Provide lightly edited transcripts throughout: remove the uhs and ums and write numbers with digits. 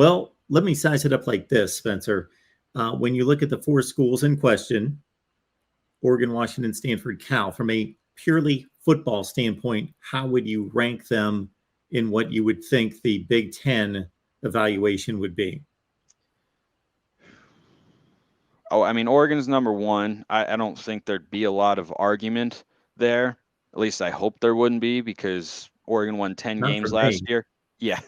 Well, let me size it up like this, Spencer. When you look at the four schools in question, Oregon, Washington, Stanford, Cal, from a purely football standpoint, how would you rank them in what you would think the Big Ten evaluation would be? Oh, I mean, Oregon's number one. I don't think there'd be a lot of argument there. At least I hope there wouldn't be because Oregon won 10 Not games for me. last year. Yeah.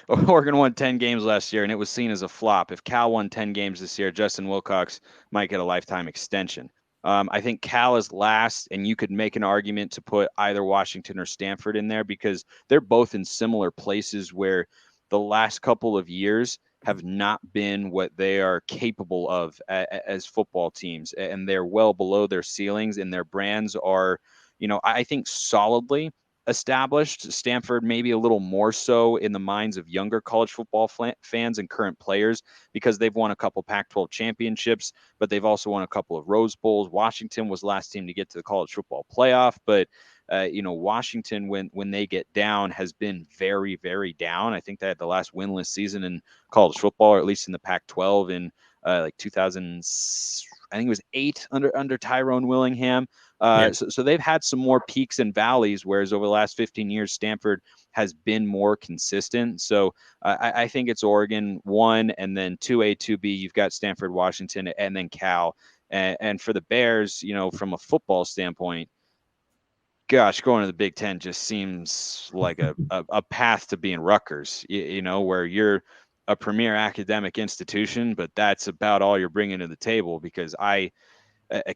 Oregon won 10 games last year and it was seen as a flop. If Cal won 10 games this year, Justin Wilcox might get a lifetime extension. I think Cal is last, and you could make an argument to put either Washington or Stanford in there because they're both in similar places where the last couple of years have not been what they are capable of as football teams, and they're well below their ceilings, and their brands are, I think solidly established. Stanford maybe a little more so in the minds of younger college football fans and current players because they've won a couple Pac-12 championships, but they've also won a couple of Rose Bowls. Washington was the last team to get to the college football playoff, but Washington, when they get down, has been very, very down. I think they had the last winless season in college football, or at least in the Pac-12, in like 2000. I think it was 8 under Tyrone Willingham. Yeah. So they've had some more peaks and valleys, whereas over the last 15 years, Stanford has been more consistent. So I think it's Oregon 1, and then 2A, 2B. You've got Stanford, Washington, and then Cal. And for the Bears, from a football standpoint, gosh, going to the Big Ten just seems like a path to being Rutgers, where you're a premier academic institution, but that's about all you're bringing to the table because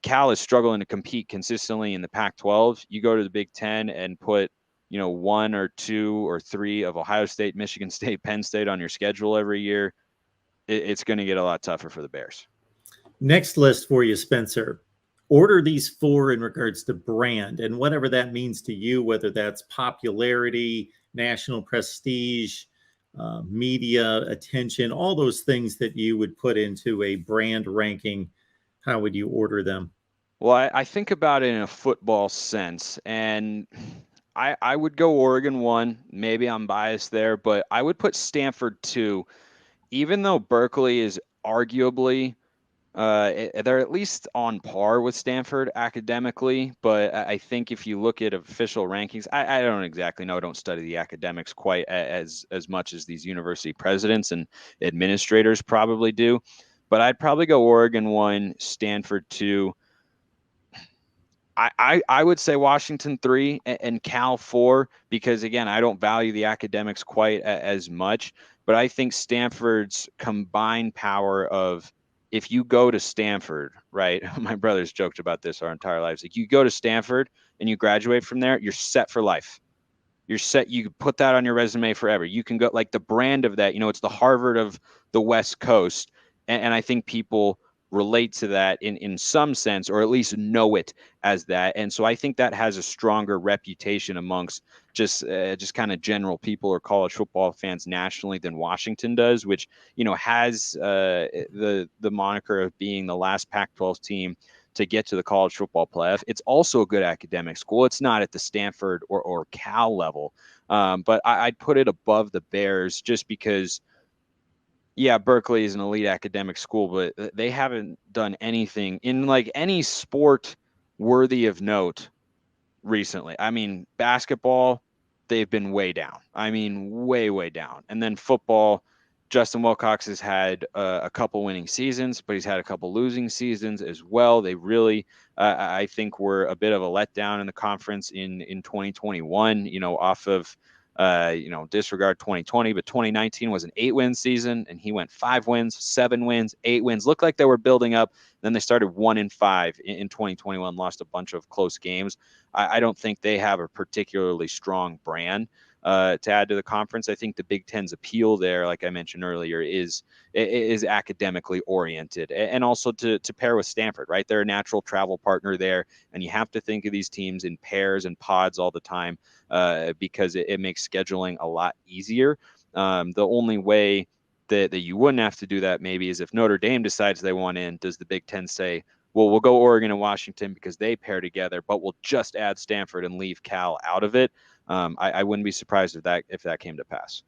Cal is struggling to compete consistently in the Pac-12. You go to the Big Ten and put, 1 or 2 or 3 of Ohio State, Michigan State, Penn State on your schedule every year. It's going to get a lot tougher for the Bears. Next list for you, Spencer. Order these four in regards to brand and whatever that means to you, whether that's popularity, national prestige, media attention, all those things that you would put into a brand ranking. How would you order them? Well, I think about it in a football sense, and I would go Oregon 1. Maybe I'm biased there, but I would put Stanford 2, even though Berkeley is arguably they're at least on par with Stanford academically, but I think if you look at official rankings, I don't exactly know. I don't study the academics quite as much as these university presidents and administrators probably do. But I'd probably go Oregon 1, Stanford 2. I would say Washington 3 and Cal 4 because, again, I don't value the academics quite as much. But I think Stanford's combined power of, if you go to Stanford, right? My brother's joked about this our entire lives. Like, you go to Stanford and you graduate from there, you're set for life. You're set. You put that on your resume forever. You can go, like, the brand of that, it's the Harvard of the West Coast. And I think people relate to that in some sense, or at least know it as that. And so I think that has a stronger reputation amongst just kind of general people or college football fans nationally than Washington does, which, has the moniker of being the last Pac-12 team to get to the college football playoff. It's also a good academic school. It's not at the Stanford or Cal level, but I'd put it above the Bears just because, yeah, Berkeley is an elite academic school, but they haven't done anything in like any sport worthy of note recently. I mean, basketball, they've been way down. I mean, way, way down. And then football, Justin Wilcox has had a couple winning seasons, but he's had a couple losing seasons as well. They really, I think, were a bit of a letdown in the conference in 2021, off of, disregard 2020, but 2019 was an 8-win season, and he went 5 wins, 7 wins, 8 wins. Looked like they were building up. Then they started 1-5 in 2021, lost a bunch of close games. I don't think they have a particularly strong brand to add to the conference. I think the Big Ten's appeal there, like I mentioned earlier, is academically oriented, and also to pair with Stanford, right? They're a natural travel partner there, and you have to think of these teams in pairs and pods all the time because it makes scheduling a lot easier. The only way that you wouldn't have to do that maybe is if Notre Dame decides they want in, does the Big Ten say, well, we'll go Oregon and Washington because they pair together, but we'll just add Stanford and leave Cal out of it? I wouldn't be surprised if that came to pass.